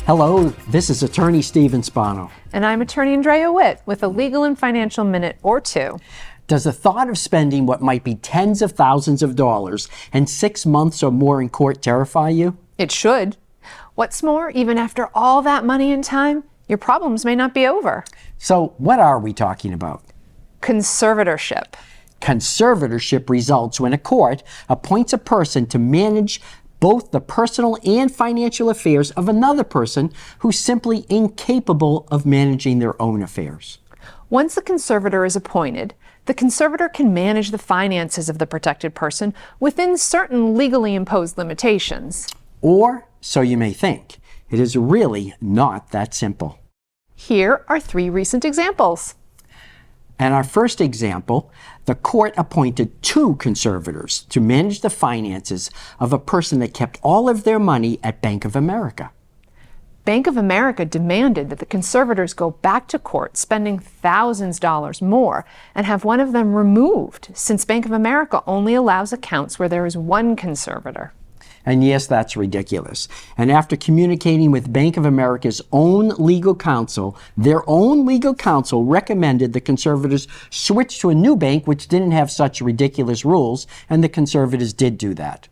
Hello, this is Attorney Stephen Spano. And I'm Attorney Andrea Witt with a legal and financial minute or two. Does the thought of spending what might be tens of thousands of dollars and 6 months or more in court terrify you? It should. What's more, even after all that money and time, your problems may not be over. So what are we talking about? Conservatorship. Conservatorship results when a court appoints a person to manage both the personal and financial affairs of another person who's simply incapable of managing their own affairs. Once a conservator is appointed, the conservator can manage the finances of the protected person within certain legally imposed limitations. Or so you may think. It is really not that simple. Here are 3 recent examples. In our first example, the court appointed 2 conservators to manage the finances of a person that kept all of their money at Bank of America. Bank of America demanded that the conservators go back to court spending thousands of dollars more and have one of them removed, since Bank of America only allows accounts where there is 1 conservator. And yes, that's ridiculous. And after communicating with Bank of America's own legal counsel, their own legal counsel recommended the conservators switch to a new bank which didn't have such ridiculous rules, and the conservators did do that.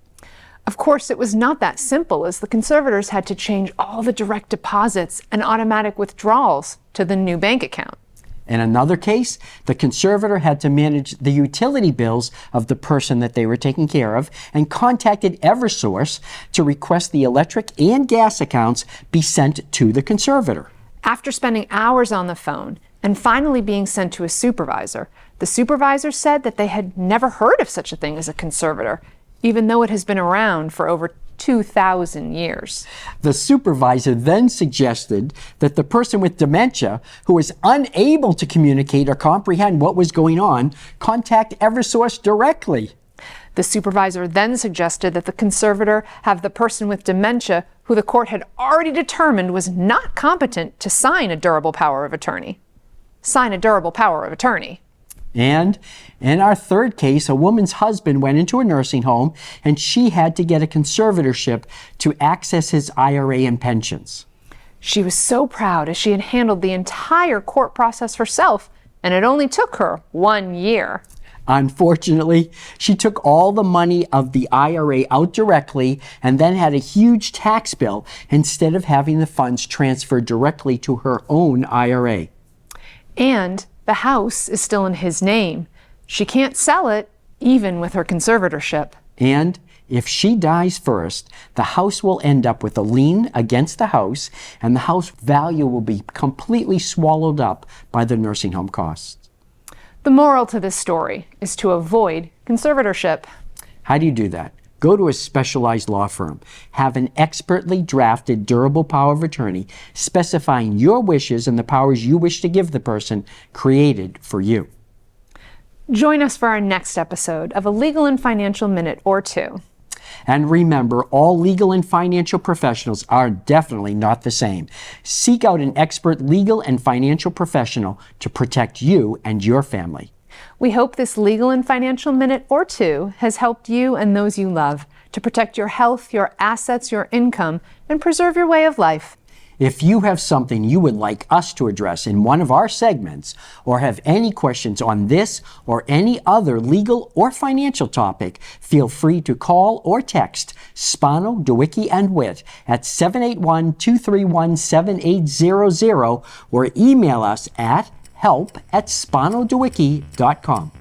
Of course, it was not that simple, as the conservators had to change all the direct deposits and automatic withdrawals to the new bank account. In another case, the conservator had to manage the utility bills of the person that they were taking care of and contacted Eversource to request the electric and gas accounts be sent to the conservator. After spending hours on the phone and finally being sent to a supervisor, the supervisor said that they had never heard of such a thing as a conservator, even though it has been around for over 2,000 years. The supervisor then suggested that the person with dementia, who was unable to communicate or comprehend what was going on, contact Eversource directly. The supervisor then suggested that the conservator have the person with dementia, who the court had already determined was not competent to sign a durable power of attorney. And in our third case, a woman's husband went into a nursing home and she had to get a conservatorship to access his IRA and pensions. She was so proud, as she had handled the entire court process herself, and it only took her 1 year. Unfortunately, she took all the money of the IRA out directly and then had a huge tax bill instead of having the funds transferred directly to her own IRA. And the house is still in his name. She can't sell it, even with her conservatorship. And if she dies first, the house will end up with a lien against the house, and the house value will be completely swallowed up by the nursing home costs. The moral to this story is to avoid conservatorship. How do you do that? Go to a specialized law firm. Have an expertly drafted durable power of attorney specifying your wishes and the powers you wish to give the person created for you. Join us for our next episode of a legal and financial minute or two. And remember, all legal and financial professionals are definitely not the same. Seek out an expert legal and financial professional to protect you and your family. We hope this legal and financial minute or two has helped you and those you love to protect your health, your assets, your income, and preserve your way of life. If you have something you would like us to address in one of our segments, or have any questions on this or any other legal or financial topic, feel free to call or text Spano, DeWicki, and Witt at 781-231-7800 or email us at help@spanodewicki.com.